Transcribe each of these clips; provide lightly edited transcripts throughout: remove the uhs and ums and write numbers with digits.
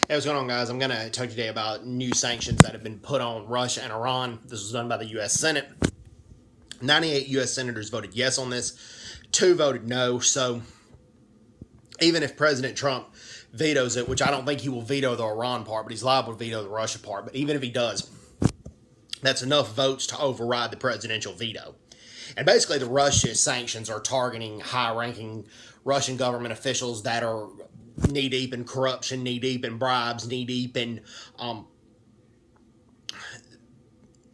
Hey, what's going on, guys? I'm going to talk today about new sanctions that have been put on Russia and Iran. This was done by the U.S. Senate. 98 U.S. senators voted yes on this. 2 voted no. So even if President Trump vetoes it, which I don't think he will veto the Iran part, but he's liable to veto the Russia part. But even if he does, that's enough votes to override the presidential veto. And basically, the Russia sanctions are targeting high-ranking Russian government officials that are knee-deep in corruption, knee-deep in bribes, knee-deep in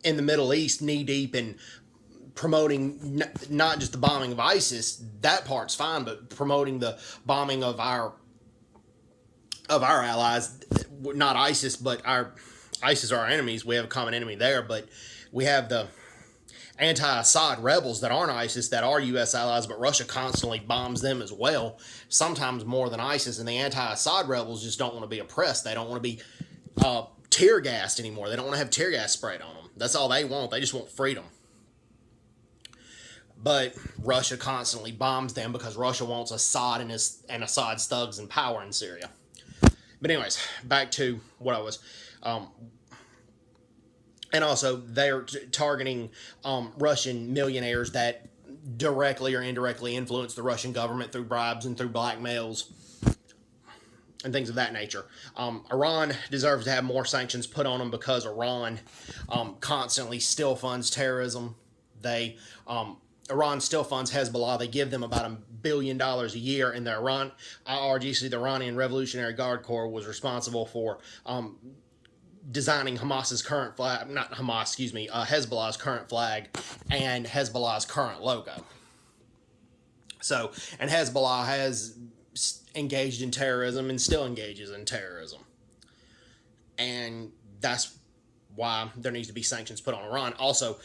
the Middle East, knee-deep in promoting not just the bombing of ISIS, that part's fine, but promoting the bombing of our allies, not ISIS, but ISIS are our enemies. We have a common enemy there, but we have the anti-Assad rebels that aren't ISIS, that are U.S. allies, but Russia constantly bombs them as well, sometimes more than ISIS, and the anti-Assad rebels just don't want to be oppressed. They don't want to be tear gassed anymore. They don't want to have tear gas sprayed on them. That's all they want. They just want freedom. But Russia constantly bombs them because Russia wants Assad and Assad's thugs in power in Syria. But anyways, back to what I was... and also, they're targeting Russian millionaires that directly or indirectly influence the Russian government through bribes and through blackmails and things of that nature. Iran deserves to have more sanctions put on them because Iran constantly still funds terrorism. Iran still funds Hezbollah. They give them about $1 billion a year, and the IRGC, the Iranian Revolutionary Guard Corps, was responsible for designing Hamas's current flag, not Hamas, excuse me, Hezbollah's current flag and Hezbollah's current logo. So, and Hezbollah has engaged in terrorism and still engages in terrorism. And that's why there needs to be sanctions put on Iran. Also,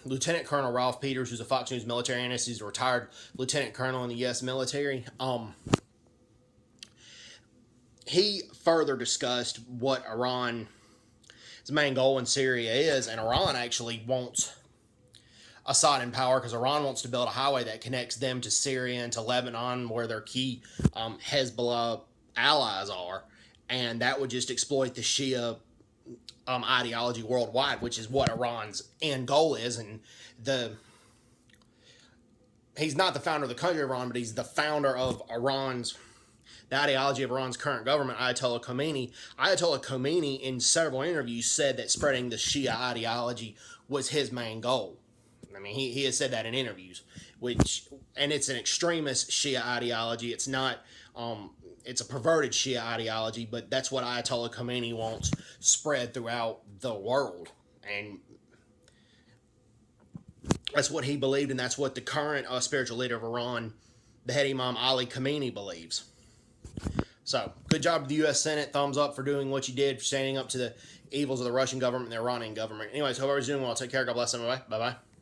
Lieutenant Colonel Ralph Peters, who's a Fox News military analyst, he's a retired lieutenant colonel in the U.S. military, he further discussed what Iran's main goal in Syria is, and Iran actually wants Assad in power because Iran wants to build a highway that connects them to Syria and to Lebanon, where their key Hezbollah allies are, and that would just exploit the Shia ideology worldwide, which is what Iran's end goal is. And he's not the founder of the country of Iran, but he's the founder of the ideology of Iran's current government, Ayatollah Khomeini. Ayatollah Khomeini, in several interviews, said that spreading the Shia ideology was his main goal. I mean, he has said that in interviews, and it's an extremist Shia ideology. It's not, it's a perverted Shia ideology, but that's what Ayatollah Khomeini wants spread throughout the world. And that's what he believed, and that's what the current spiritual leader of Iran, the head Imam Ali Khamenei, believes. So, good job to the U.S. Senate. Thumbs up for doing what you did, for standing up to the evils of the Russian government and the Iranian government. Anyways, hope everyone's doing well. Take care. God bless them. Bye-bye. Bye-bye.